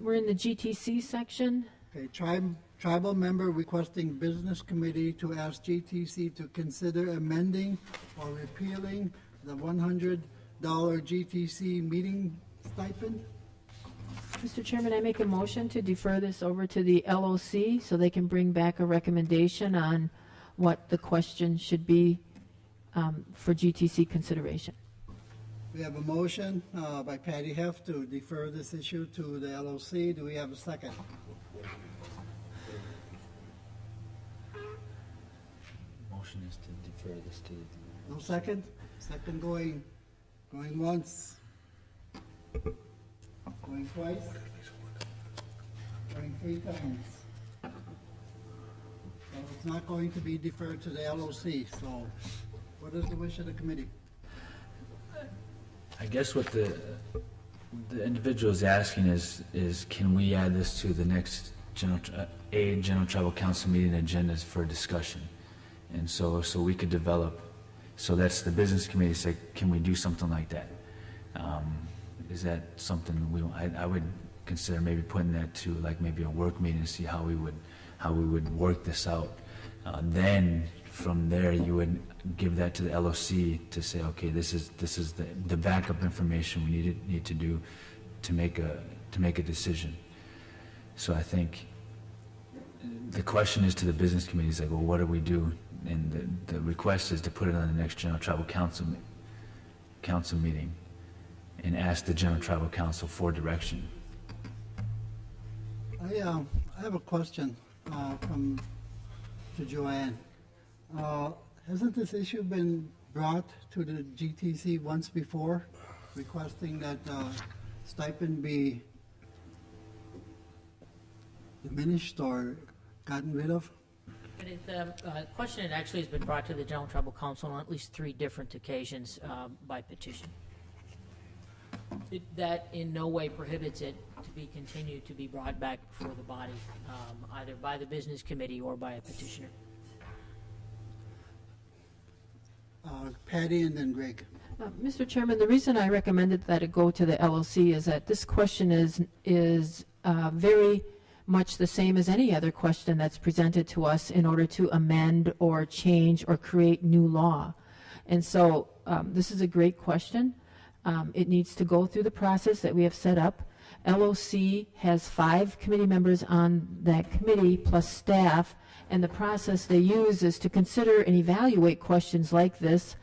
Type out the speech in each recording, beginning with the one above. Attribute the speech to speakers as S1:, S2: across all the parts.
S1: we're in the GTC section.
S2: Okay, tribal member requesting business committee to ask GTC to consider amending or repealing the $100 GTC meeting stipend.
S1: Mr. Chairman, I make a motion to defer this over to the LOC so they can bring back a recommendation on what the question should be for GTC consideration.
S2: We have a motion by Patty Heff to defer this issue to the LOC. Do we have a second?
S3: Motion is to defer this to.
S2: No second? Second going once. Going twice? Going 3 times. So it's not going to be deferred to the LOC, so what is the wish of the committee?
S3: I guess what the individual is asking is can we add this to the next general tribal council meeting agendas for discussion? And so we could develop, so that's the business committee say, can we do something like that? Is that something I would consider maybe putting that to like maybe a work meeting to see how we would work this out. Then from there you would give that to the LOC to say, okay, this is the backup information we need to do to make a decision. So I think the question is to the business committee is like, well, what do we do? And the request is to put it on the next general tribal council meeting and ask the general tribal council for direction.
S2: I have a question to Joanne. Hasn't this issue been brought to the GTC once before, requesting that stipend be diminished or gotten rid of?
S4: The question actually has been brought to the General Tribal Council on at least 3 different occasions by petition. That in no way prohibits it to be continued to be brought back before the body, either by the business committee or by a petitioner.
S2: Patty and then Greg.
S1: Mr. Chairman, the reason I recommended that it go to the LOC is that this question is very much the same as any other question that's presented to us in order to amend or change or create new law. And so this is a great question. It needs to go through the process that we have set up. LOC has 5 committee members on that committee plus staff, and the process they use is to consider and evaluate questions like this.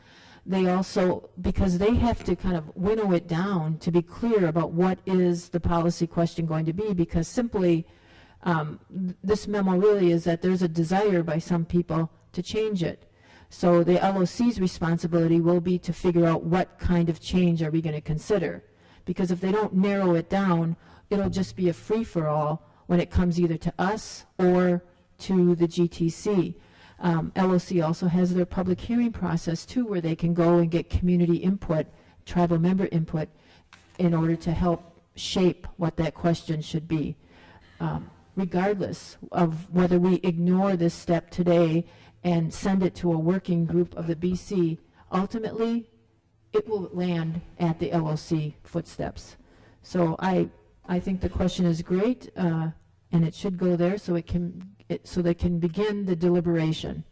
S1: They also, because they have to kind of winnow it down to be clear about what is the policy question going to be, because simply this memo really is that there's a desire by some people to change it. So the LOC's responsibility will be to figure out what kind of change are we going to consider. Because if they don't narrow it down, it'll just be a free-for-all when it comes either to us or to the GTC. LOC also has their public hearing process too, where they can go and get community input, tribal member input, in order to help shape what that question should be. Regardless of whether we ignore this step today and send it to a working group of the BC, ultimately it will land at the LOC footsteps. So I think the question is great, and it should go there so so they can begin the deliberation.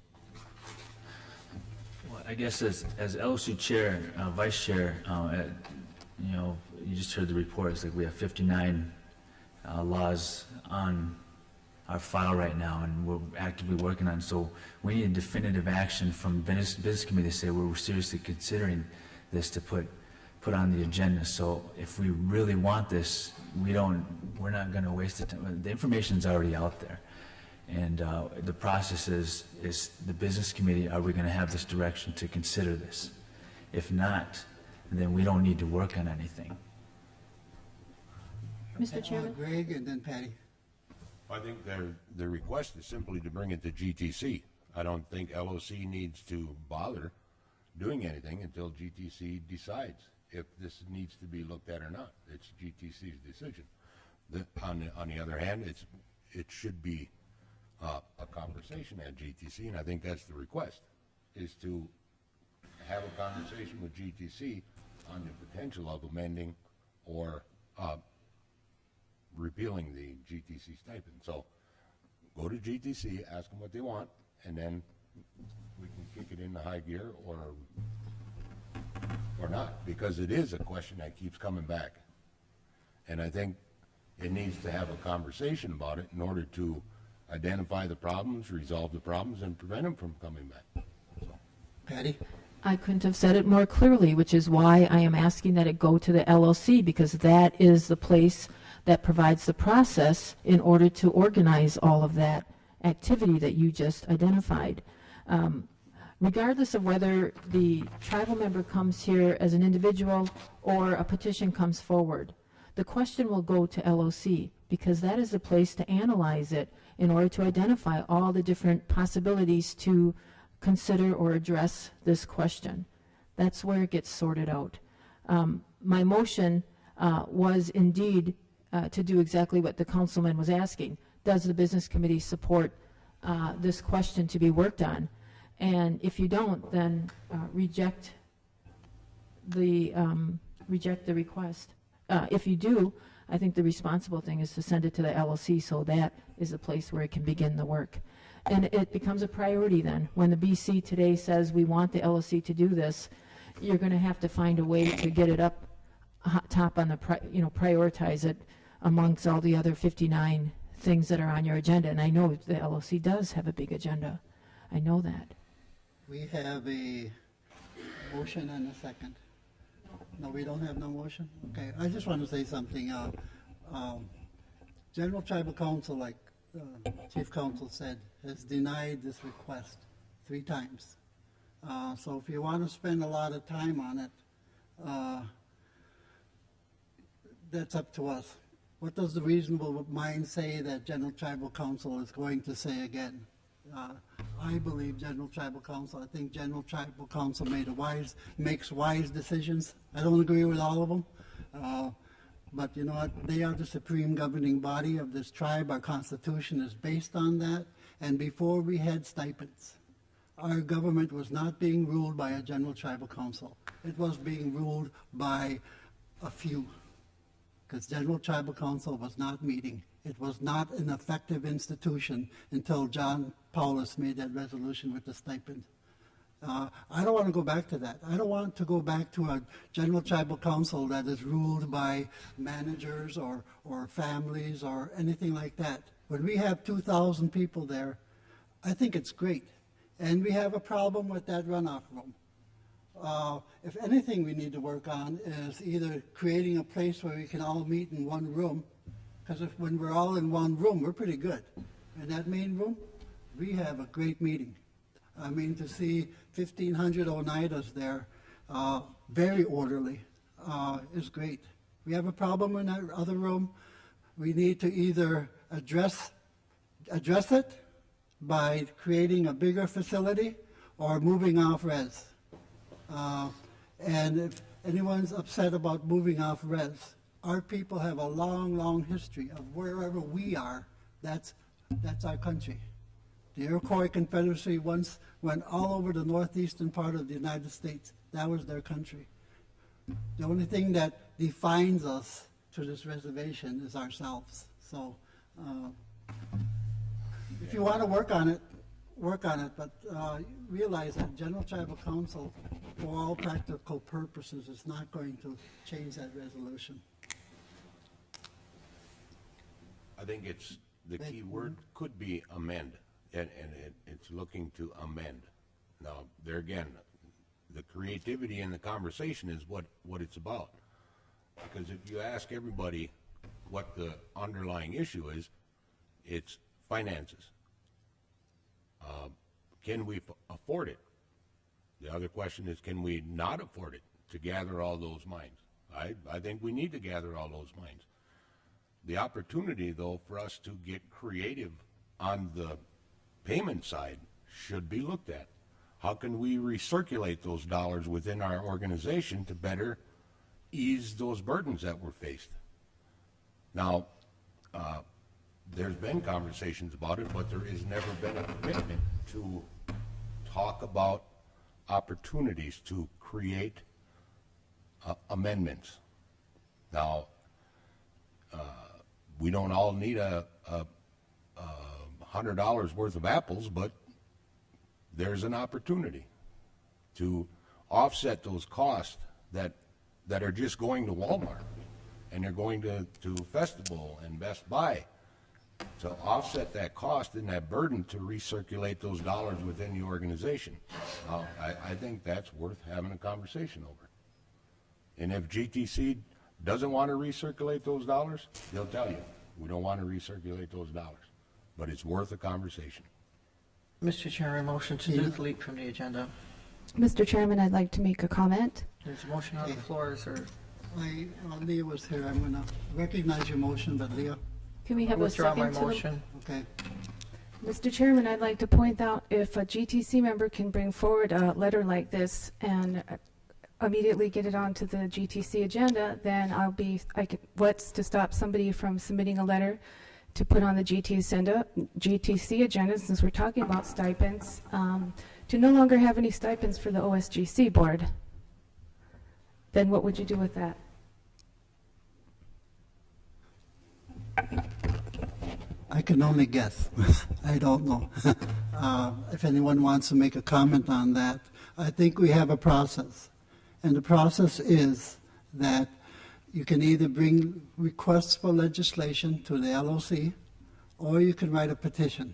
S3: Well, I guess as LOC chair, vice chair, you just heard the report. It's like we have 59 laws on our file right now, and we're actively working on. So we need definitive action from business committee to say we're seriously considering this to put on the agenda. So if we really want this, we're not going to waste the time. The information's already out there, and the process is the business committee. Are we going to have this direction to consider this? If not, then we don't need to work on anything.
S1: Mr. Chairman?
S2: Greg and then Patty.
S5: I think their request is simply to bring it to GTC. I don't think LOC needs to bother doing anything until GTC decides if this needs to be looked at or not. It's GTC's decision. On the other hand, it should be a conversation at GTC, and I think that's the request, is to have a conversation with GTC on the potential of amending or repealing the GTC stipend. So go to GTC, ask them what they want, and then we can kick it into high gear or not, because it is a question that keeps coming back. And I think it needs to have a conversation about it in order to identify the problems, resolve the problems, and prevent them from coming back. So,
S2: Patty?
S1: I couldn't have said it more clearly, which is why I am asking that it go to the LLC, because that is the place that provides the process in order to organize all of that activity that you just identified. Regardless of whether the tribal member comes here as an individual or a petition comes forward, the question will go to LOC, because that is the place to analyze it in order to identify all the different possibilities to consider or address this question. That's where it gets sorted out. My motion was indeed to do exactly what the councilman was asking. Does the business committee support this question to be worked on? And if you don't, then reject the request. If you do, I think the responsible thing is to send it to the LLC, so that is the place where it can begin the work. And it becomes a priority then. When the BC today says we want the LLC to do this, you're going to have to find a way to get it up top on the, prioritize it amongst all the other 59 things that are on your agenda. And I know the LLC does have a big agenda. I know that.
S2: We have a motion and a second. No, we don't have no motion? Okay, I just want to say something. General Tribal Council, like Chief Counsel said, has denied this request 3 times. So if you want to spend a lot of time on it, that's up to us. What does the reasonable mind say that General Tribal Council is going to say again? I believe General Tribal Council, I think General Tribal Council makes wise decisions. I don't agree with all of them, but you know what? They are the supreme governing body of this tribe. Our Constitution is based on that. And before we had stipends, our government was not being ruled by a General Tribal Council. It was being ruled by a few, because General Tribal Council was not meeting. It was not an effective institution until John Paulus made that resolution with the stipend. I don't want to go back to that. I don't want to go back to a General Tribal Council that is ruled by managers or families or anything like that. When we have 2,000 people there, I think it's great. And we have a problem with that runoff room. If anything we need to work on is either creating a place where we can all meet in one room, because when we're all in one room, we're pretty good. In that main room, we have a great meeting. I mean, to see 1,500 Oneidas there, very orderly, is great. We have a problem in that other room. We need to either address it by creating a bigger facility or moving off res. And if anyone's upset about moving off res, our people have a long, long history of wherever we are, that's our country. The Iroquois Confederacy once went all over the northeastern part of the United States. That was their country. The only thing that defines us to this reservation is ourselves. So if you want to work on it, but realize that General Tribal Council, for all practical purposes, is not going to change that resolution.
S5: I think the key word could be amend, and it's looking to amend. Now, there again, the creativity in the conversation is what it's about. Because if you ask everybody what the underlying issue is, it's finances. Can we afford it? The other question is, can we not afford it to gather all those minds? I think we need to gather all those minds. The opportunity, though, for us to get creative on the payment side should be looked at. How can we recirculate those dollars within our organization to better ease those burdens that we're faced? Now, there's been conversations about it, but there has never been a commitment to talk about opportunities to create We don't all need a $100 worth of apples, but there's an opportunity to offset those costs that are just going to Walmart, and they're going to Festival and Best Buy, to offset that cost and that burden to recirculate those dollars within the organization. I think that's worth having a conversation over. And if GTC doesn't want to recirculate those dollars, they'll tell you, we don't want to recirculate those dollars. But it's worth a conversation.
S6: Mr. Chairman, motion to delete from the agenda.
S7: Mr. Chairman, I'd like to make a comment.
S6: There's a motion on the floor, sir.
S2: Leah was here. I'm going to recognize your motion, but Leah,
S1: Can we have a
S6: Withdraw my
S1: second to the
S6: motion.
S2: okay.
S7: Mr. Chairman, I'd like to point out if a GTC member can bring forward a letter like this and immediately get it onto the GTC agenda, then what's to stop somebody from submitting a letter to put on the GTC agenda, since we're talking about stipends, to no longer have any stipends for the OSGC board? Then what would you do with that?
S2: I can only guess. I don't know. If anyone wants to make a comment on that, I think we have a process. And the process is that you can either bring requests for legislation to the LOC, or you can write a petition.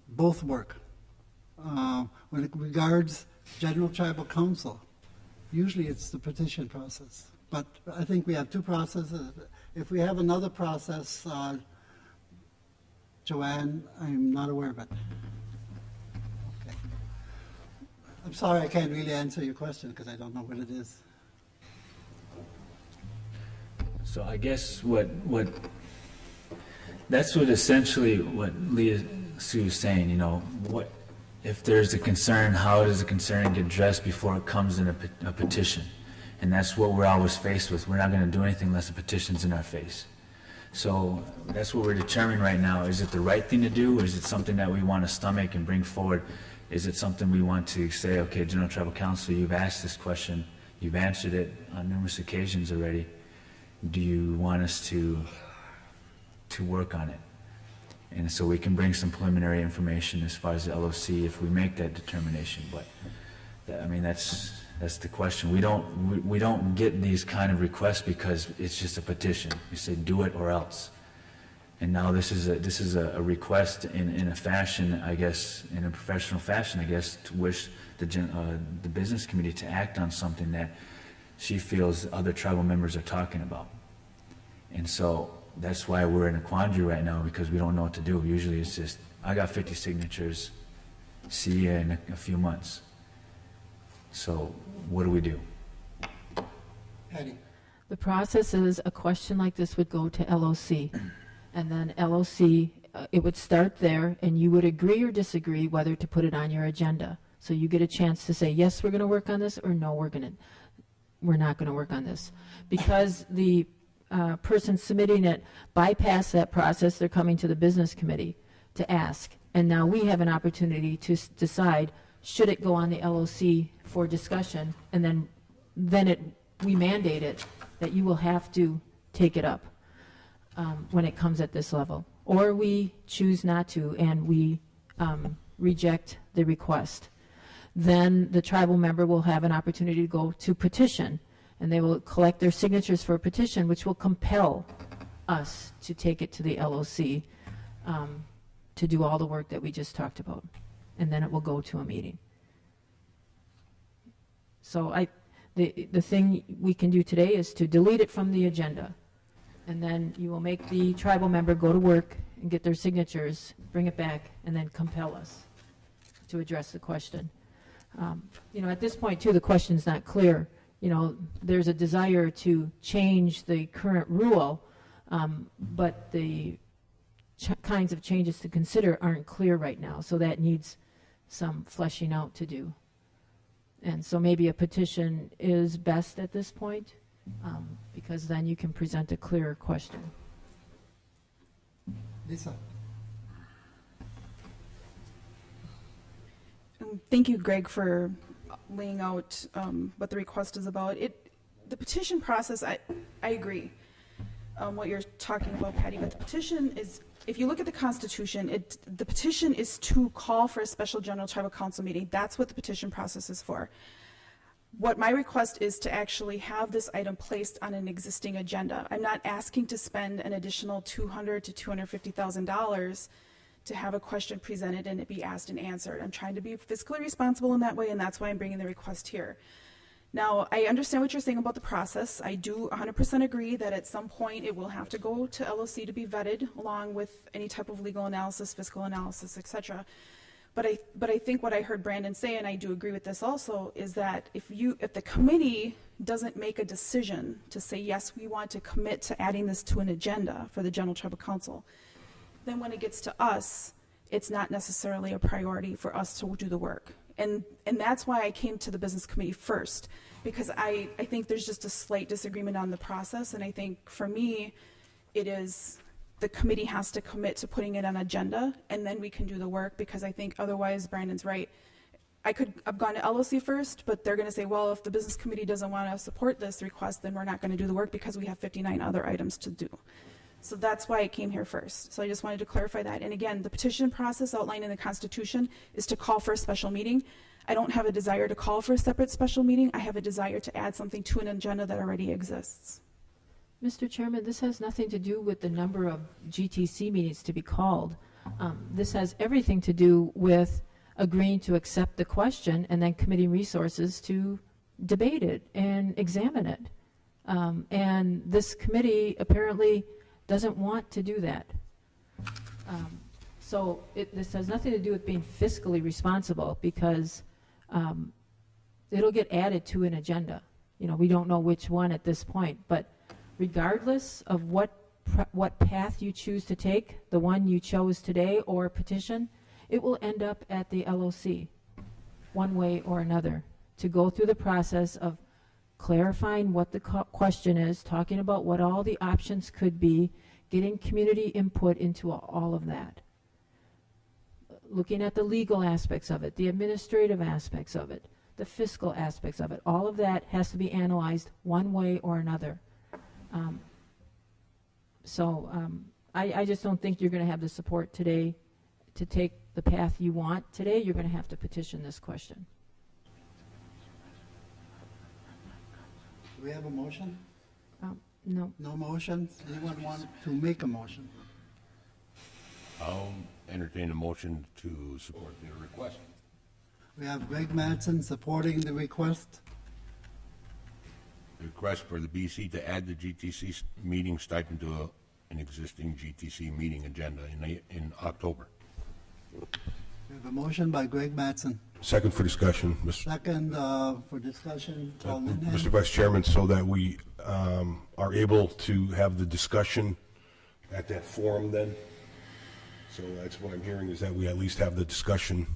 S2: Both work. When it regards General Tribal Council, usually it's the petition process. But I think we have two processes. If we have another process, Joanne, I'm not aware of it. Okay. I'm sorry I can't really answer your question because I don't know what it is.
S3: So I guess that's what essentially what Leah Sue is saying, what, if there's a concern, how does the concern get addressed before it comes in a petition? And that's what we're always faced with. We're not going to do anything unless the petition's in our face. So that's what we're determining right now. Is it the right thing to do, or is it something that we want to stomach and bring forward? Is it something we want to say, okay, General Tribal Council, you've asked this question, you've answered it on numerous occasions already. Do you want us to work on it? And so we can bring some preliminary information as far as the LOC if we make that determination. But that's the question. We don't get these kind of requests because it's just a petition. You say do it or else. And now this is a request in a fashion, I guess, in a professional fashion, I guess, to wish the business committee to act on something that she feels other tribal members are talking about. And so that's why we're in a quandary right now, because we don't know what to do. Usually it's just, I got 50 signatures, see you in a few months. So what do we do?
S2: Patty?
S1: The process is a question like this would go to LOC, and then LOC, it would start there, and you would agree or disagree whether to put it on your agenda. So you get a chance to say, yes, we're going to work on this, or no, we're not going to work on this. Because the person submitting it bypass that process, they're coming to the business committee to ask. And now we have an opportunity to decide, should it go on the LOC for discussion, and then we mandate it that you will have to take it up when it comes at this level. Or we choose not to, and we reject the request. Then the tribal member will have an opportunity to go to petition, and they will collect their signatures for a petition, which will compel us to take it to the LOC to do all the work that we just talked about. And then it will go to a meeting. So the thing we can do today is to delete it from the agenda. And then you will make the tribal member go to work and get their signatures, bring it back, and then compel us to address the question. At this point, too, the question's not clear. There's a desire to change the current rule, but the kinds of changes to consider aren't clear right now, so that needs some fleshing out to do. And so maybe a petition is best at this point, because then you can present a clearer question.
S2: Lisa?
S8: Thank you, Greg, for laying out what the request is about. The petition process, I agree. what you're talking about, Patty, but the petition is, if you look at the Constitution, the petition is to call for a special general tribal council meeting. That's what the petition process is for. What my request is to actually have this item placed on an existing agenda. I'm not asking to spend an additional $200,000 to $250,000 to have a question presented and it be asked and answered. I'm trying to be fiscally responsible in that way, and that's why I'm bringing the request here. Now, I understand what you're saying about the process. I do 100% agree that at some point it will have to go to LOC to be vetted, along with any type of legal analysis, fiscal analysis, etc. But I think what I heard Brandon say, and I do agree with this also, is that if the committee doesn't make a decision to say, yes, we want to commit to adding this to an agenda for the General Tribal Council, then when it gets to us, it's not necessarily a priority for us to do the work. And that's why I came to the business committee first, because I think there's just a slight disagreement on the process, and I think for me, it is the committee has to commit to putting it on agenda, and then we can do the work, because I think otherwise, Brandon's right. I've gone to LOC first, but they're going to say, well, if the business committee doesn't want to support this request, then we're not going to do the work because we have 59 other items to do. So that's why I came here first. So I just wanted to clarify that. And again, the petition process outlined in the Constitution is to call for a special meeting. I don't have a desire to call for a separate special meeting. I have a desire to add something to an agenda that already exists.
S1: Mr. Chairman, this has nothing to do with the number of GTC meetings to be called. This has everything to do with agreeing to accept the question and then committing resources to debate it and examine it. And this committee apparently doesn't want to do that. So this has nothing to do with being fiscally responsible, because it'll get added to an agenda. You know, we don't know which one at this point, but regardless of what path you choose to take, the one you chose today or petition, it will end up at the LOC one way or another to go through the process of clarifying what the question is, talking about what all the options could be, getting community input into all of that, looking at the legal aspects of it, the administrative aspects of it, the fiscal aspects of it. All of that has to be analyzed one way or another. I just don't think you're going to have the support today to take the path you want. Today, you're going to have to petition this question.
S2: Do we have a motion?
S1: No.
S2: No motion? Anyone want to make a motion?
S5: I'll entertain a motion to support the request.
S2: We have Greg Mattson supporting the request.
S5: The request for the BC to add the GTC meeting stipend to an existing GTC meeting agenda in October.
S2: We have a motion by Greg Mattson.
S9: Second for discussion,
S2: Second for discussion, Paul Linhan.
S9: Mr. Vice Chairman, so that we are able to have the discussion at that forum then. So that's what I'm hearing, is that we at least have the discussion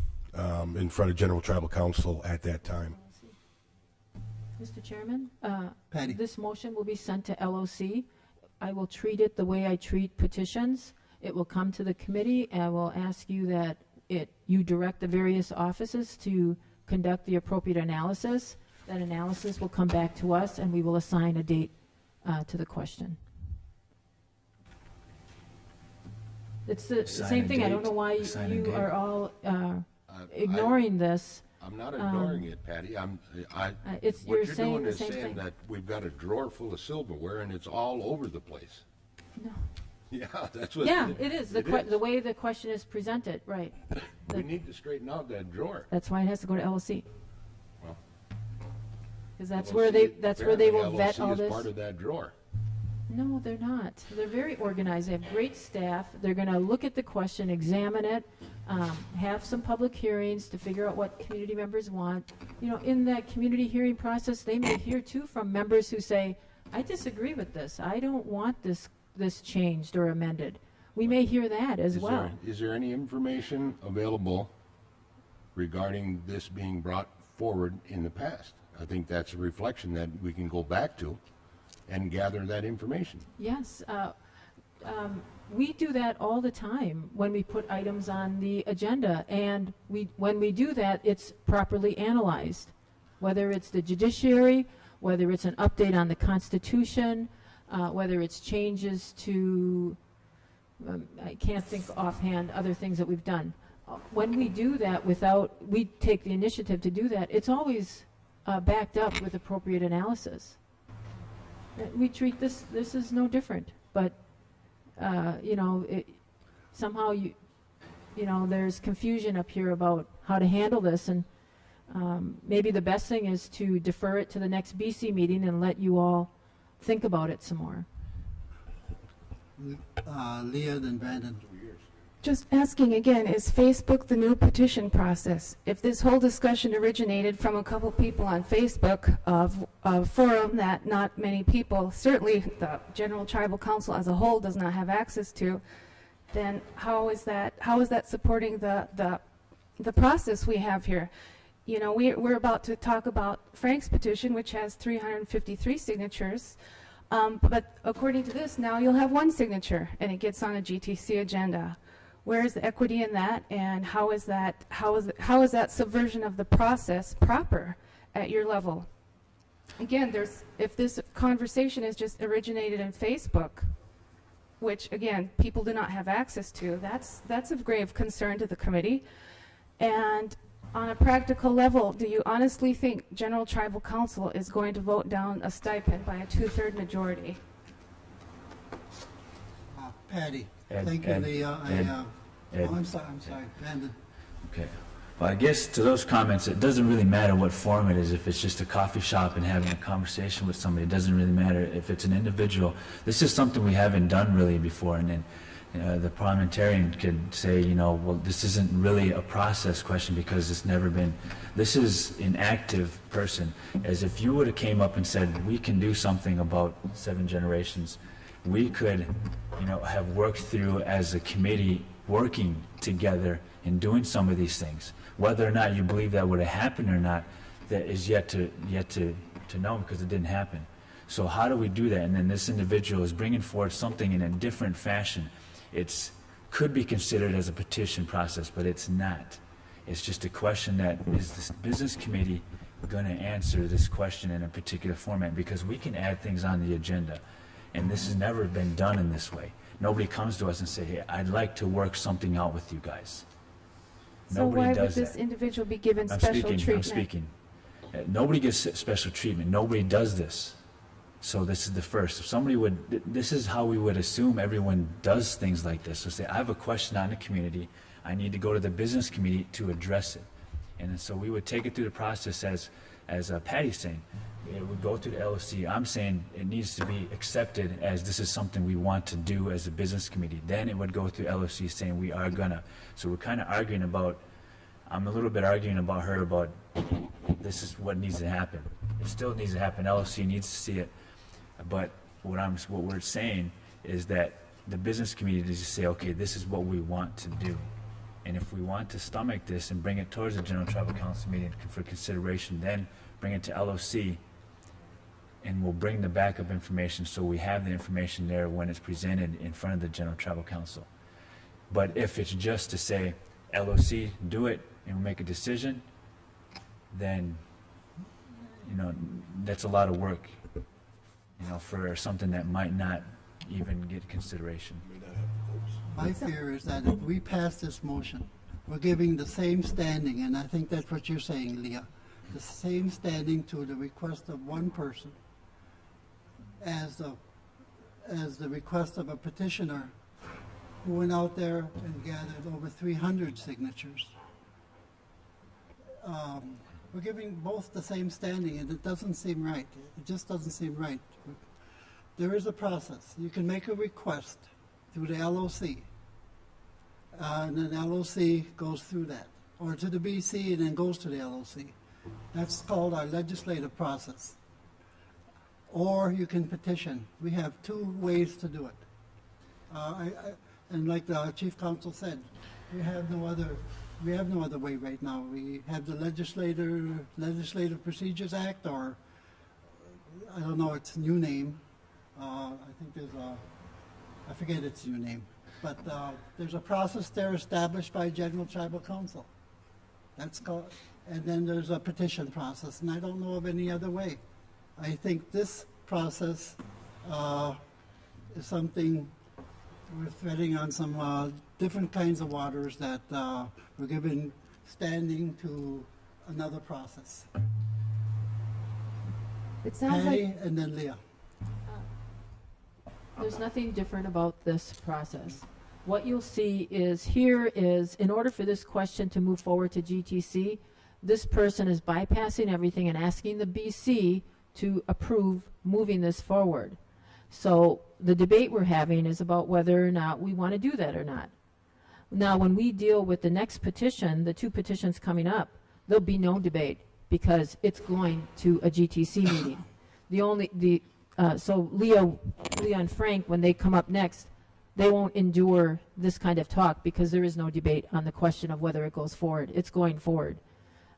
S9: in front of General Tribal Council at that time.
S1: Mr. Chairman,
S2: Patty.
S1: this motion will be sent to LOC. I will treat it the way I treat petitions. It will come to the committee, and I will ask you that you direct the various offices to conduct the appropriate analysis. That analysis will come back to us, and we will assign a date to the question. It's the
S3: Assign
S1: same
S3: a
S1: thing. I don't
S3: date.
S1: know why
S3: Assign a
S1: you
S3: date.
S1: are all ignoring this.
S5: I'm not ignoring it, Patty.
S1: It's-
S5: What
S1: you're
S5: you're
S1: saying
S5: doing
S1: the
S5: is
S1: same
S5: saying
S1: thing.
S5: that we've got a drawer full of silverware and it's all over the place.
S1: No.
S5: Yeah, that's what.
S1: Yeah, it is.
S5: It
S1: The way the question is presented, right.
S5: We need to straighten out that drawer.
S1: That's why it has to go to LOC.
S5: Well,
S1: Because that's
S5: LOC
S1: where they will
S5: apparently
S1: vet
S5: LOC
S1: all
S5: is
S1: this.
S5: part of that drawer.
S1: No, they're not. They're very organized. They have great staff. They're going to look at the question, examine it, have some public hearings to figure out what community members want. You know, in that community hearing process, they may hear too from members who say, I disagree with this. I don't want this changed or amended. We may hear that as well.
S5: Is there any information available regarding this being brought forward in the past? I think that's a reflection that we can go back to and gather that information.
S1: Yes, we do that all the time when we put items on the agenda, and when we do that, it's properly analyzed. Whether it's the judiciary, whether it's an update on the Constitution, whether it's changes to, I can't think offhand, other things that we've done. When we do that we take the initiative to do that, it's always backed up with appropriate analysis. We treat this is no different, but, somehow there's confusion up here about how to handle this, and maybe the best thing is to defer it to the next BC meeting and let you all think about it some more.
S2: Leah, then Brandon.
S7: Just asking again, is Facebook the new petition process? If this whole discussion originated from a couple people on Facebook of a forum that not many people, certainly the General Tribal Council as a whole, does not have access to, then how is that supporting the process we have here? We're about to talk about Frank's petition, which has 353 signatures. But according to this, now you'll have one signature, and it gets on a GTC agenda. Where is the equity in that, and how is that subversion of the process proper at your level? Again, if this conversation is just originated in Facebook, which again people do not have access to, that's of grave concern to the committee. And on a practical level, do you honestly think General Tribal Council is going to vote down a stipend by a 2/3 majority?
S2: Patty.
S3: Ed,
S2: Thank you,
S3: Ed,
S2: Leah.
S3: Ed.
S2: I'm sorry, Brandon.
S3: Okay. Well, I guess to those comments, it doesn't really matter what form it is. If it's just a coffee shop and having a conversation with somebody, it doesn't really matter. If it's an individual, this is something we haven't done really before. And then the parliamentarian could say, well, this isn't really a process question because it's never been. This is an active person. As if you would have came up and said, we can do something about 7 generations. We could, have worked through as a committee, working together and doing some of these things. Whether or not you believe that would have happened or not, that is yet to know, because it didn't happen. So how do we do that? And then this individual is bringing forward something in a different fashion. It could be considered as a petition process, but it's not. It's just a question that, is this business committee going to answer this question in a particular format? Because we can add things on the agenda, and this has never been done in this way. Nobody comes to us and say, hey, I'd like to work something out with you guys.
S7: So
S3: Nobody
S7: why would
S3: does
S7: this
S3: that.
S7: individual be given
S3: I'm
S7: special
S3: speaking.
S7: treatment?
S3: I'm speaking. Nobody gets special treatment. Nobody does this. So this is the first. If somebody this is how we would assume everyone does things like this. So say, I have a question on the community. I need to go to the business committee to address it. And so we would take it through the process as Patty's saying. It would go through the LOC. I'm saying it needs to be accepted as this is something we want to do as a business committee. Then it would go through LOC saying we are gonna. So we're kind of arguing about, I'm a little bit arguing about her about this is what needs to happen. It still needs to happen. LOC needs to see it. But what we're saying is that the business committee needs to say, okay, this is what we want to do. And if we want to stomach this and bring it towards the General Tribal Council meeting for consideration, then bring it to LOC, and we'll bring the backup information so we have the information there when it's presented in front of the General Tribal Council. But if it's just to say, LOC, do it, and we'll make a decision, then, that's a lot of work, for something that might not even get consideration.
S2: My fear is that if we pass this motion, we're giving the same standing, and I think that's what you're saying, Leah, the same standing to the request of one person as the request of a petitioner who went out there and gathered over 300 signatures. We're giving both the same standing, and it doesn't seem right. It just doesn't seem right. There is a process. You can make a request through the LOC, and then LOC goes through that, or to the BC and then goes to the LOC. That's called our legislative process. Or you can petition. We have 2 ways to do it. And like the Chief Counsel said, we have no other way right now. We have the Legislative Procedures Act, or I don't know its new name. I think I forget its new name. But there's a process there established by General Tribal Council. That's called, and then there's a petition process, and I don't know of any other way. I think this process is something we're treading on some different kinds of waters that we're giving standing to another process.
S1: It sounds
S2: Patty
S1: like
S2: and then Leah.
S1: there's nothing different about this process. What you'll see is here is, in order for this question to move forward to GTC, this person is bypassing everything and asking the BC to approve moving this forward. So the debate we're having is about whether or not we want to do that or not. Now, when we deal with the next petition, the two petitions coming up, there'll be no debate because it's going to a GTC meeting. So Leah and Frank, when they come up next, they won't endure this kind of talk because there is no debate on the question of whether it goes forward. It's going forward.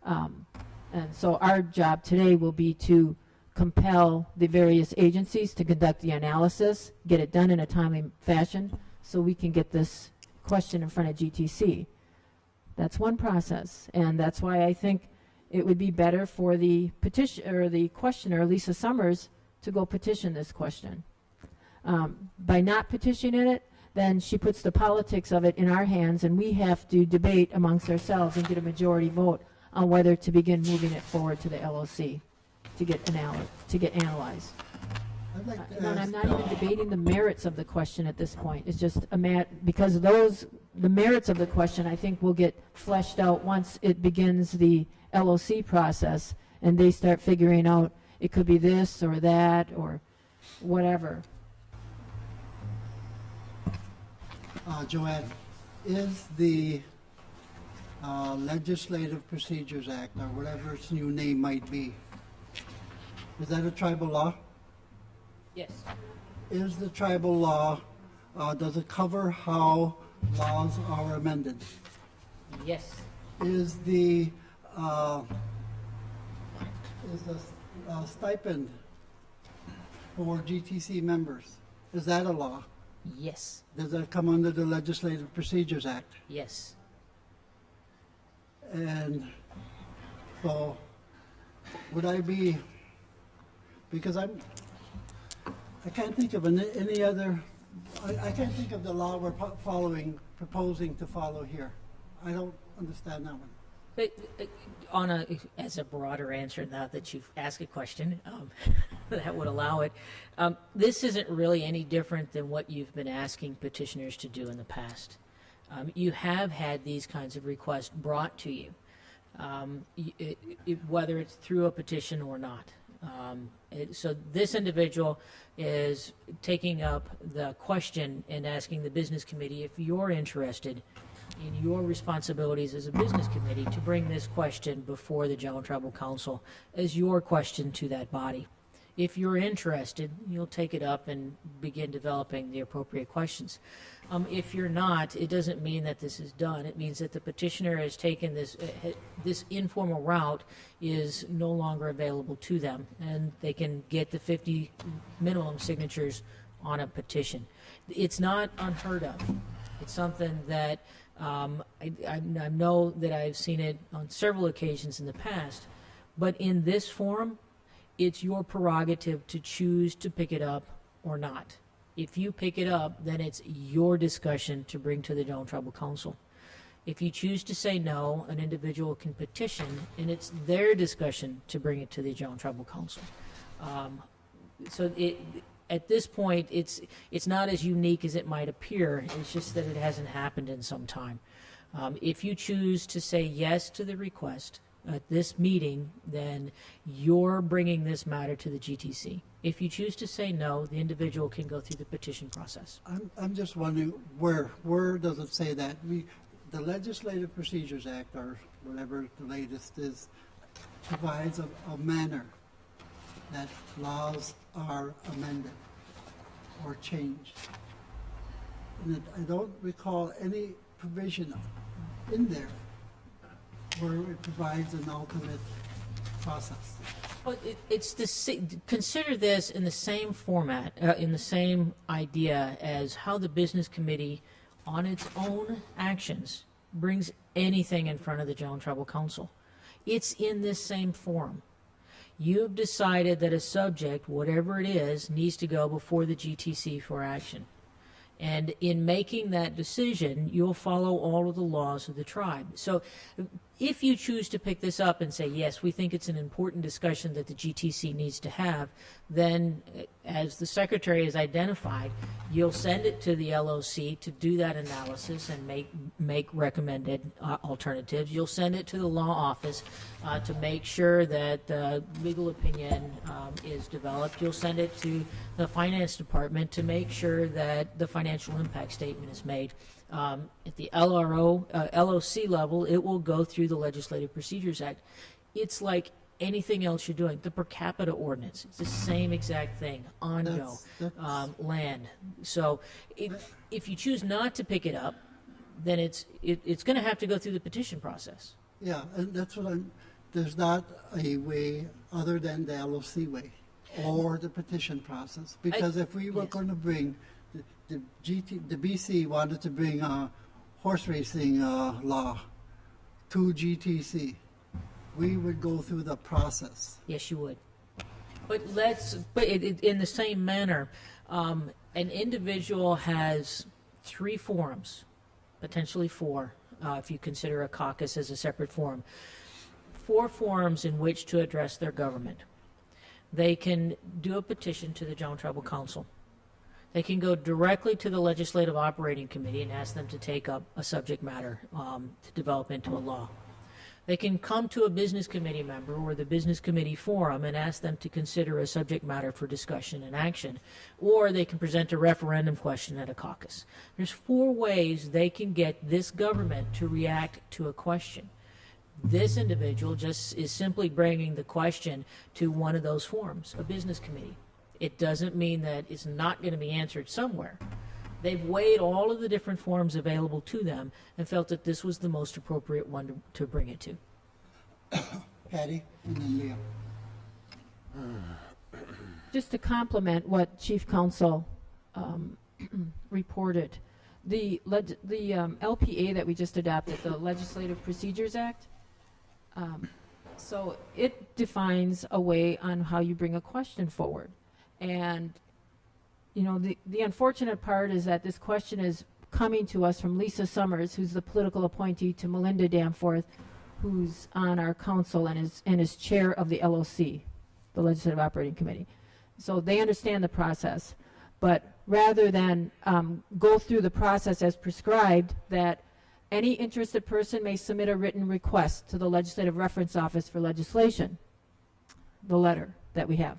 S1: And so our job today will be to compel the various agencies to conduct the analysis, get it done in a timely fashion, so we can get this question in front of GTC. That's one process, and that's why I think it would be better for the petition or the questioner, Lisa Summers, to go petition this question. By not petitioning it, then she puts the politics of it in our hands, and we have to debate amongst ourselves and get a majority vote on whether to begin moving it forward to the LOC to get analyzed.
S2: I'd like to
S1: No, and I'm
S2: ask,
S1: not even debating the merits of the question at this point. It's just because the merits of the question, I think, will get fleshed out once it begins the LOC process and they start figuring out it could be this or that or whatever.
S2: Joanne, is the Legislative Procedures Act, or whatever its new name might be, is that a tribal law?
S4: Yes.
S2: Is the tribal law, does it cover how laws are amended?
S4: Yes.
S2: Is the stipend for GTC members, is that a law?
S4: Yes.
S2: Does that come under the Legislative Procedures Act?
S4: Yes.
S2: And so, would I be, because I can't think of any other, I can't think of the law we're proposing to follow here. I don't understand that one.
S4: But, as a broader answer, now that you've asked a question, that would allow it, this isn't really any different than what you've been asking petitioners to do in the past. You have had these kinds of requests brought to you, whether it's through a petition or not. So this individual is taking up the question and asking the business committee if you're interested in your responsibilities as a business committee to bring this question before the General Tribal Council as your question to that body. If you're interested, you'll take it up and begin developing the appropriate questions. If you're not, it doesn't mean that this is done. It means that the petitioner has taken this informal route is no longer available to them, and they can get the 50 minimum signatures on a petition. It's not unheard of. It's something that I know that I've seen it on several occasions in the past, but in this form, it's your prerogative to choose to pick it up or not. If you pick it up, then it's your discussion to bring to the General Tribal Council. If you choose to say no, an individual can petition, and it's their discussion to bring it to the General Tribal Council. At this point, it's not as unique as it might appear. It's just that it hasn't happened in some time. If you choose to say yes to the request at this meeting, then you're bringing this matter to the GTC. If you choose to say no, the individual can go through the petition process.
S2: I'm just wondering where does it say that? The Legislative Procedures Act, or whatever the latest is, provides a manner that laws are amended or changed. And I don't recall any provision in there where it provides an ultimate process.
S4: Well, consider this in the same format, in the same idea as how the business committee, on its own actions, brings anything in front of the General Tribal Council. It's in this same forum. You've decided that a subject, whatever it is, needs to go before the GTC for action. And in making that decision, you'll follow all of the laws of the tribe. So if you choose to pick this up and say, yes, we think it's an important discussion that the GTC needs to have, then, as the Secretary has identified, you'll send it to the LOC to do that analysis and make recommended alternatives. You'll send it to the law office to make sure that the legal opinion is developed. You'll send it to the Finance Department to make sure that the financial impact statement is made. At the LOC level, it will go through the Legislative Procedures Act. It's like anything else you're doing. The per capita ordinance, it's the same exact thing, on-go, land. So if you choose not to pick it up, then it's going to have to go through the petition process.
S2: Yeah, and that's what there's not a way other than the LOC way or the petition process. Because if we were
S4: yes.
S2: going to bring, the BC wanted to bring a horse racing law to GTC, we would go through the process.
S4: Yes, you would. But in the same manner, an individual has 3 forums, potentially 4, if you consider a caucus as a separate forum. 4 forums in which to address their government. They can do a petition to the General Tribal Council. They can go directly to the Legislative Operating Committee and ask them to take up a subject matter to develop into a law. They can come to a business committee member or the business committee forum and ask them to consider a subject matter for discussion and action, or they can present a referendum question at a caucus. There's 4 ways they can get this government to react to a question. This individual just is simply bringing the question to one of those forums, a business committee. It doesn't mean that it's not going to be answered somewhere. They've weighed all of the different forms available to them and felt that this was the most appropriate one to bring it to.
S2: Patty, and then Leah.
S1: Just to complement what Chief Counsel reported, the LPA that we just adopted, the Legislative Procedures Act, so it defines a way on how you bring a question forward. And, you know, the unfortunate part is that this question is coming to us from Lisa Summers, who's the political appointee to Melinda Danforth, who's on our council and is chair of the LOC, the Legislative Operating Committee. So they understand the process. But rather than go through the process as prescribed, that any interested person may submit a written request to the Legislative Reference Office for legislation, the letter that we have.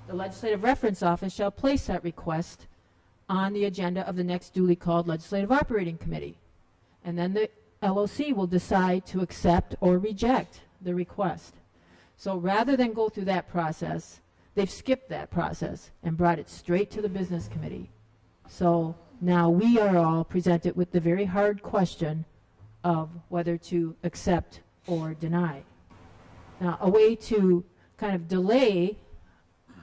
S1: The Legislative Reference Office shall place that request on the agenda of the next duly called Legislative Operating Committee. And then the LOC will decide to accept or reject the request. So rather than go through that process, they've skipped that process and brought it straight to the Business Committee. So now we are all presented with the very hard question of whether to accept or deny. Now, a way to kind of delay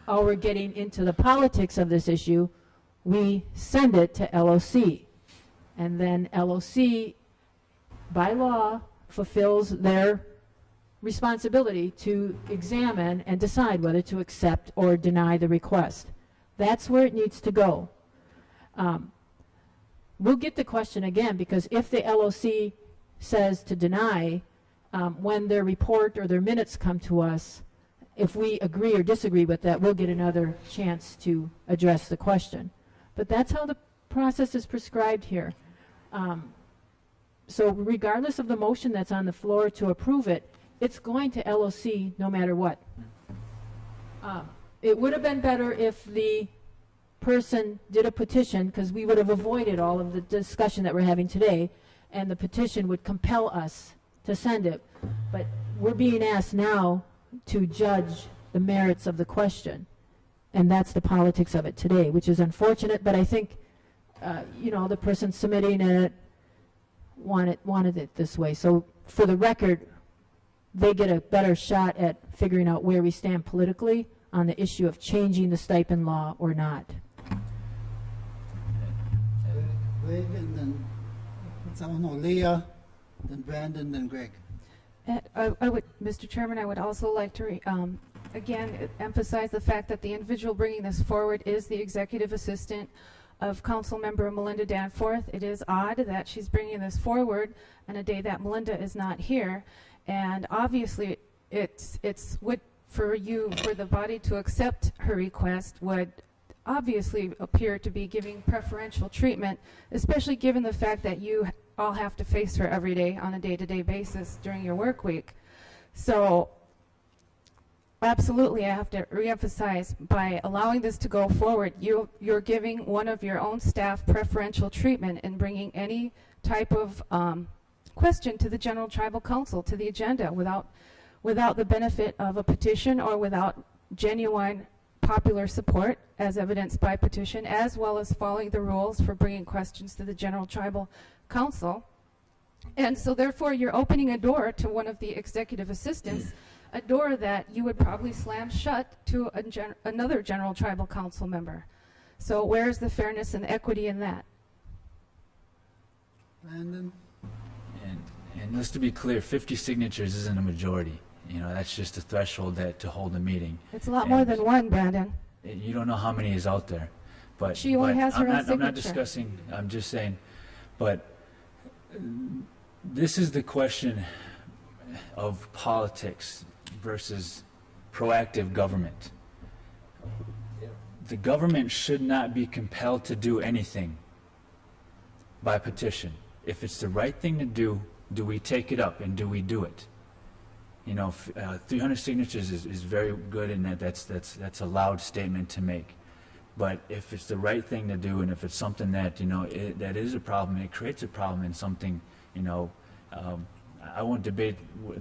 S1: our getting into the politics of this issue, we send it to LOC. And then LOC, by law, fulfills their responsibility to examine and decide whether to accept or deny the request. That's where it needs to go. We'll get the question again, because if the LOC says to deny, when their report or their minutes come to us, if we agree or disagree with that, we'll get another chance to address the question. But that's how the process is prescribed here. So regardless of the motion that's on the floor to approve it, it's going to LOC no matter what. It would have been better if the person did a petition, because we would have avoided all of the discussion that we're having today, and the petition would compel us to send it. But we're being asked now to judge the merits of the question, and that's the politics of it today, which is unfortunate. But I think, you know, the person submitting it wanted it this way. So for the record, they get a better shot at figuring out where we stand politically on the issue of changing the stipend law or not.
S2: Greg, and then, Leah, then Brandon, then Greg.
S7: I would, Mr. Chairman, I would also like to again, emphasize the fact that the individual bringing this forward is the executive assistant of Councilmember Melinda Danforth. It is odd that she's bringing this forward on a day that Melinda is not here, and obviously it's what for the body to accept her request would obviously appear to be giving preferential treatment, especially given the fact that you all have to face her every day on a day-to-day basis during your work week. So absolutely, I have to reemphasize, by allowing this to go forward, you're giving one of your own staff preferential treatment in bringing any type of question to the General Tribal Council, to the agenda, without the benefit of a petition or without genuine popular support, as evidenced by petition, as well as following the rules for bringing questions to the General Tribal Council. And so therefore, you're opening a door to one of the executive assistants, a door that you would probably slam shut to another General Tribal Council member. So where's the fairness and equity in that?
S2: Brandon?
S3: And just to be clear, 50 signatures isn't a majority. You know, that's just a threshold to hold a meeting.
S7: It's a lot more than one, Brandon.
S3: You don't know how many is out there. But
S7: She only has her own
S3: I'm not
S7: signature.
S3: discussing, I'm just saying, but this is the question of politics versus proactive government. The government should not be compelled to do anything by petition. If it's the right thing to do we take it up and do we do it? You know, 300 signatures is very good, and that's a loud statement to make. But if it's the right thing to do, and if it's something that, you know, that is a problem, it creates a problem in something, you know, I won't debate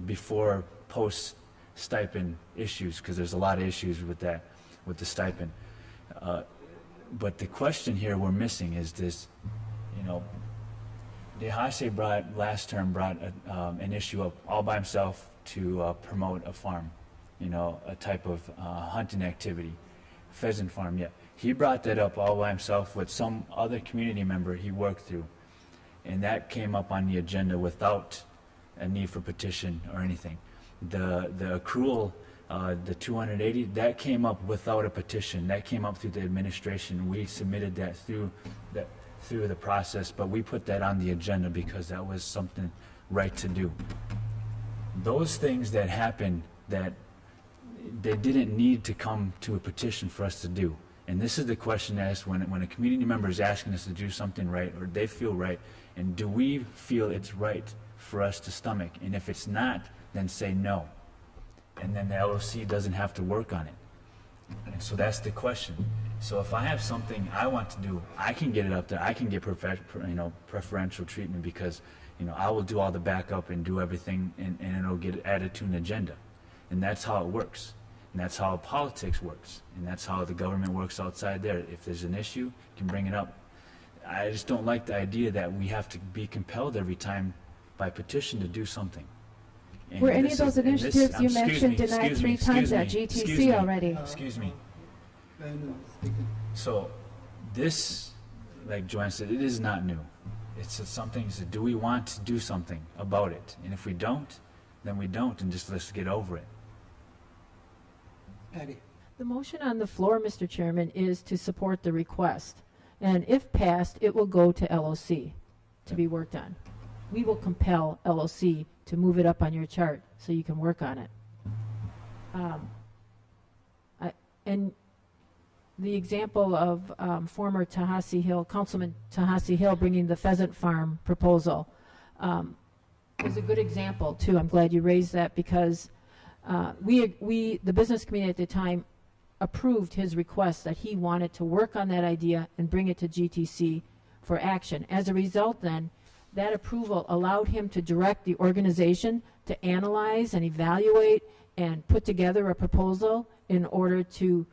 S3: before, post stipend issues, because there's a lot of issues with that, with the stipend. But the question here we're missing is this, you know, DeHace last term brought an issue up all by himself to promote a farm, you know, a type of hunting activity, pheasant farm. Yeah, he brought that up all by himself with some other community member he worked through, and that came up on the agenda without a need for petition or anything. The accrual, the 280, that came up without a petition. That came up through the administration. We submitted that through the process, but we put that on the agenda because that was something right to do. Those things that happened, that they didn't need to come to a petition for us to do. And this is the question asked when a community member is asking us to do something right, or they feel right, and do we feel it's right for us to stomach? And if it's not, then say no. And then the LOC doesn't have to work on it. And so that's the question. So if I have something I want to do, I can get it up there. I can get preferential treatment because, you know, I will do all the backup and do everything, and it'll get added to an agenda. And that's how it works. And that's how politics works. And that's how the government works outside there. If there's an issue, you can bring it up. I just don't like the idea that we have to be compelled every time by petition to do something. And
S7: Were any
S3: this
S7: of those
S3: is- and this-
S7: initiatives you
S3: excuse
S7: mentioned
S3: me,
S7: denied
S3: excuse me,
S7: 3 times at
S3: excuse me,
S7: GTC already?
S3: Excuse me.
S2: Brandon, speaking.
S3: So this, like Joanne said, it is not new. It's something, so do we want to do something about it? And if we don't, then we don't, and just let's get over it.
S2: Patty?
S1: The motion on the floor, Mr. Chairman, is to support the request. And if passed, it will go to LOC to be worked on. We will compel LOC to move it up on your chart so you can work on it. And the example of former Tahasi Hill, Councilman Tahasi Hill bringing the pheasant farm proposal is a good example too. I'm glad you raised that because the business community at the time approved his request that he wanted to work on that idea and bring it to GTC for action. As a result then, that approval allowed him to direct the organization to analyze and evaluate and put together a proposal in order to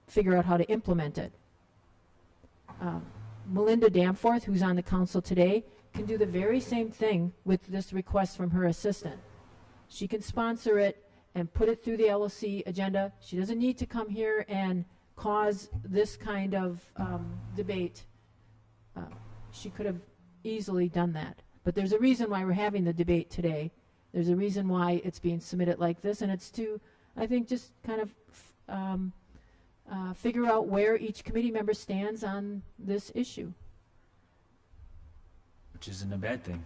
S1: figure out how to implement it. Melinda Danforth, who's on the council today, can do the very same thing with this request from her assistant. She can sponsor it and put it through the LOC agenda. She doesn't need to come here and cause this kind of debate. She could have easily done that. But there's a reason why we're having the debate today. There's a reason why it's being submitted like this, and it's to I think just kind of figure out where each committee member stands on this issue.
S3: Which isn't a bad thing.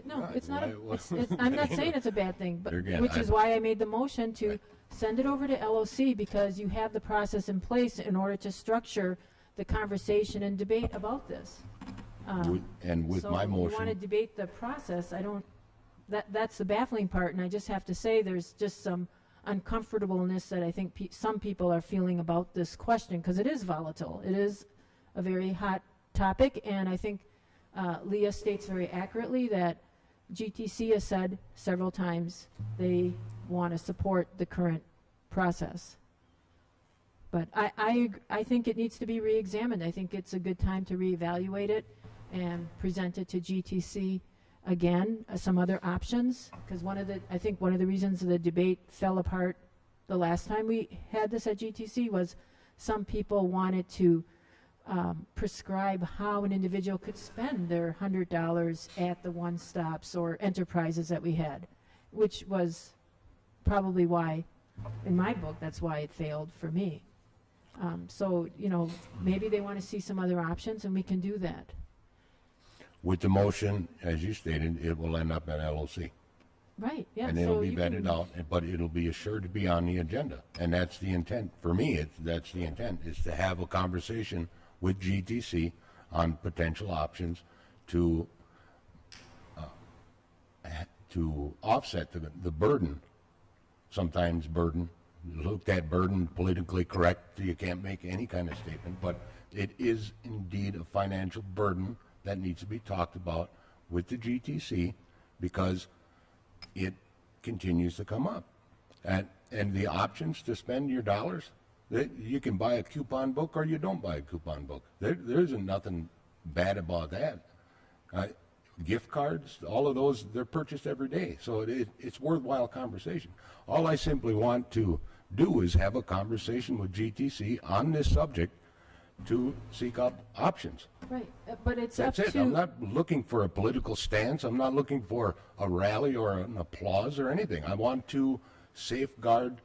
S1: No,
S5: Right,
S1: it's not,
S5: why-
S1: I'm not saying it's a bad thing, but,
S5: There again,
S1: which is why I made the motion to send it over to LOC, because you have the process in place in order to structure the conversation and debate about this.
S5: And with my
S1: So you want to
S5: motion,
S1: debate the process, that's the baffling part, and I just have to say, there's just some uncomfortableness that I think some people are feeling about this question, because it is volatile. It is a very hot topic, and I think Leah states very accurately that GTC has said several times they want to support the current process. But I think it needs to be re-examined. I think it's a good time to reevaluate it and present it to GTC again, some other options, because I think one of the reasons the debate fell apart the last time we had this at GTC was some people wanted to prescribe how an individual could spend their $100 at the one-stops or enterprises that we had, which was probably why, in my book, that's why it failed for me. So, maybe they want to see some other options, and we can do that.
S5: with the motion, as you stated, it will end up at LOC.
S1: Right, yeah.
S5: And it'll
S1: so
S5: be
S1: you
S5: vetted
S1: can-
S5: out, but it'll be assured to be on the agenda. And that's the intent. For me, that's the intent, is to have a conversation with GTC on potential options to offset the burden. Sometimes burden, looked at burden politically correct, you can't make any kind of statement, but it is indeed a financial burden that needs to be talked about with the GTC, because it continues to come up. And the options to spend your dollars, you can buy a coupon book or you don't buy a coupon book. There isn't nothing bad about that. Gift cards, all of those, they're purchased every day. So it's worthwhile conversation. All I simply want to do is have a conversation with GTC on this subject to seek out options.
S1: Right, but it's
S5: That's
S1: up
S5: it.
S1: to.
S5: I'm not looking for a political stance. I'm not looking for a rally or an applause or anything. I want to safeguard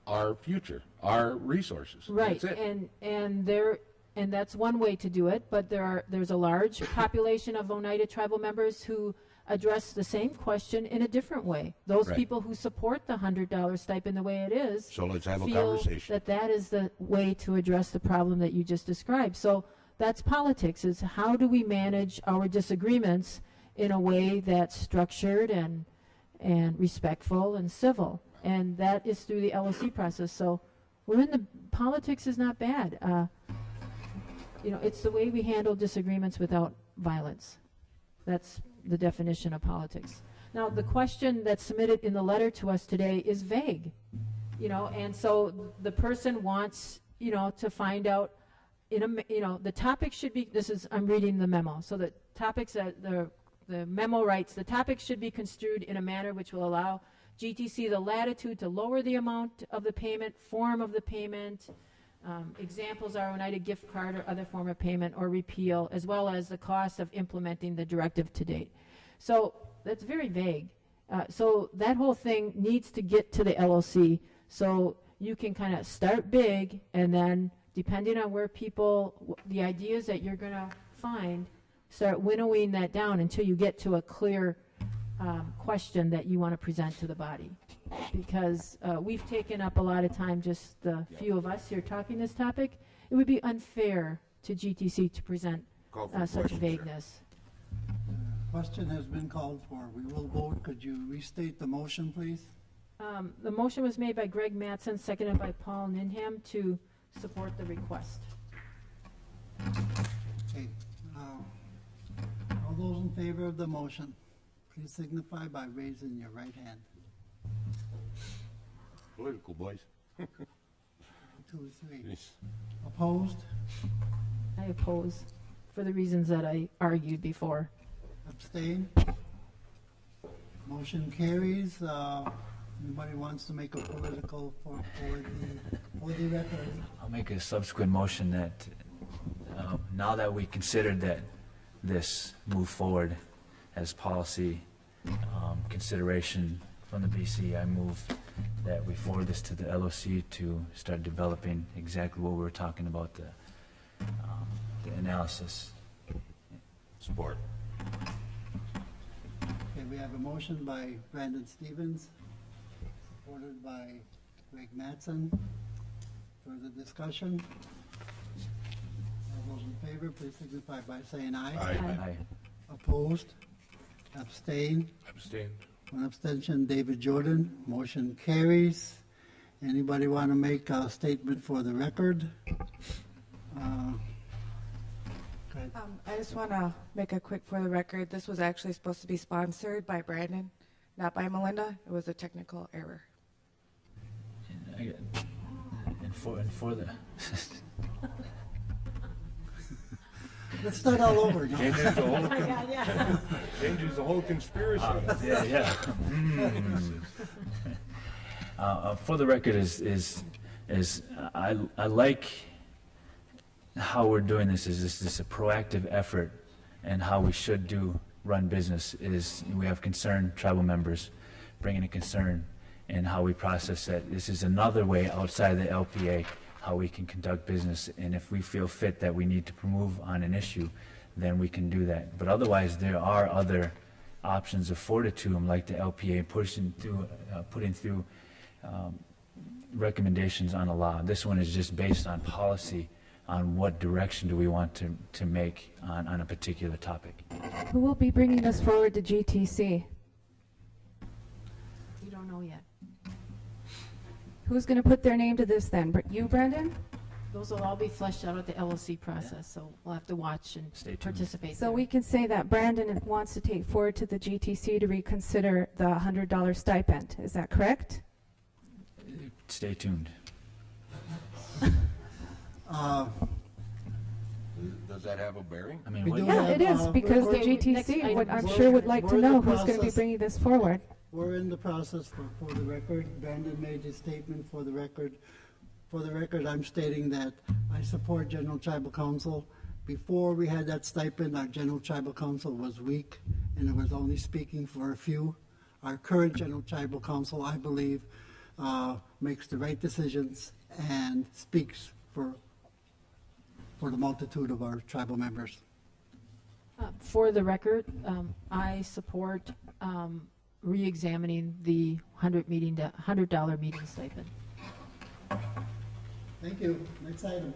S5: our future, our resources.
S1: Right,
S5: That's it.
S1: and that's one way to do it, but there's a large population of Oneida tribal members who address the same question in a different way. Those
S5: Right.
S1: people who support the $100 stipend the way it is
S5: So let's have a
S1: feel
S5: conversation.
S1: that is the way to address the problem that you just described. So that's politics, is how do we manage our disagreements in a way that's structured and respectful and civil, and that is through the LOC process. So politics is not bad. It's the way we handle disagreements without violence. That's the definition of politics. Now, the question that's submitted in the letter to us today is vague, and so the person wants, to find out, the topic should be, I'm reading the memo, so the topics that the memo writes, the topic should be construed in a manner which will allow GTC the latitude to lower the amount of the payment, form of the payment. Examples are Oneida gift card or other form of payment, or repeal, as well as the cost of implementing the directive to date. So that's very vague. So that whole thing needs to get to the LOC, so you can kind of start big, and then depending on where the ideas that you're going to find, start winnowing that down until you get to a clear question that you want to present to the body. Because we've taken up a lot of time, just the few of us here talking this topic. It would be unfair to GTC to present
S5: Call for
S1: such
S5: questions, sir.
S1: vagueness.
S2: Question has been called for. We will vote. Could you restate the motion, please?
S1: The motion was made by Greg Mattson, seconded by Paul Ninham, to support the request.
S2: Okay. All those in favor of the motion, please signify by raising your right hand.
S5: Political, boys.
S2: 2, 3.
S5: Jeez.
S2: Opposed?
S1: I oppose for the reasons that I argued before.
S2: Abstain? Motion carries. Anybody wants to make a political for the record?
S3: I'll make a subsequent motion that now that we considered that this move forward as policy consideration from the BC, I move that we forward this to the LOC to start developing exactly what we were talking about, the analysis.
S5: Support.
S2: Okay, we have a motion by Brandon Stevens, supported by Greg Mattson. Further discussion? All those in favor, please signify by saying aye.
S3: Aye.
S2: Opposed? Abstain?
S9: Abstain.
S2: One abstention, David Jordan. Motion carries. Anybody want to make a statement for the record? Go ahead.
S10: I just want to make a quick for the record. This was actually supposed to be sponsored by Brandon, not by Melinda. It was a technical error.
S3: And for the,
S2: Let's start all over. No?
S5: Changes the whole, changes the whole conspiracy.
S3: yeah. For the record is I like how we're doing this. Is this a proactive effort, and how we should run business is we have concerned tribal members bringing a concern, and how we process that. This is another way outside the LPA how we can conduct business, and if we feel fit that we need to move on an issue, then we can do that. But otherwise, there are other options afforded to them, like the LPA putting through recommendations on a law. This one is just based on policy, on what direction do we want to make on a particular topic.
S7: Who will be bringing this forward to GTC?
S1: We don't know yet.
S7: Who's going to put their name to this then? You, Brandon?
S1: Those will all be fleshed out at the LOC process, so we'll have to watch and
S3: Stay tuned.
S1: participate.
S7: So
S1: there.
S7: we can say that Brandon wants to take forward to the GTC to reconsider the $100 stipend. Is that correct?
S3: Stay tuned.
S5: Does that have a bearing?
S3: I mean,
S2: We
S3: what,
S2: do
S7: Yeah,
S2: have,
S7: it is, because the
S1: we're- next
S7: GTC,
S1: item.
S7: I'm
S2: We're-
S7: sure would like to
S2: we're in
S7: know
S2: the
S7: who's going to be
S2: process.
S7: bringing this forward.
S2: We're in the process for the record. Brandon made his statement for the record. For the record, I'm stating that I support General Tribal Council. Before we had that stipend, our General Tribal Council was weak, and it was only speaking for a few. Our current General Tribal Council, I believe, makes the right decisions and speaks for the multitude of our tribal members.
S1: For the record, I support re-examining the $100 meeting stipend.
S2: Thank you. Next item.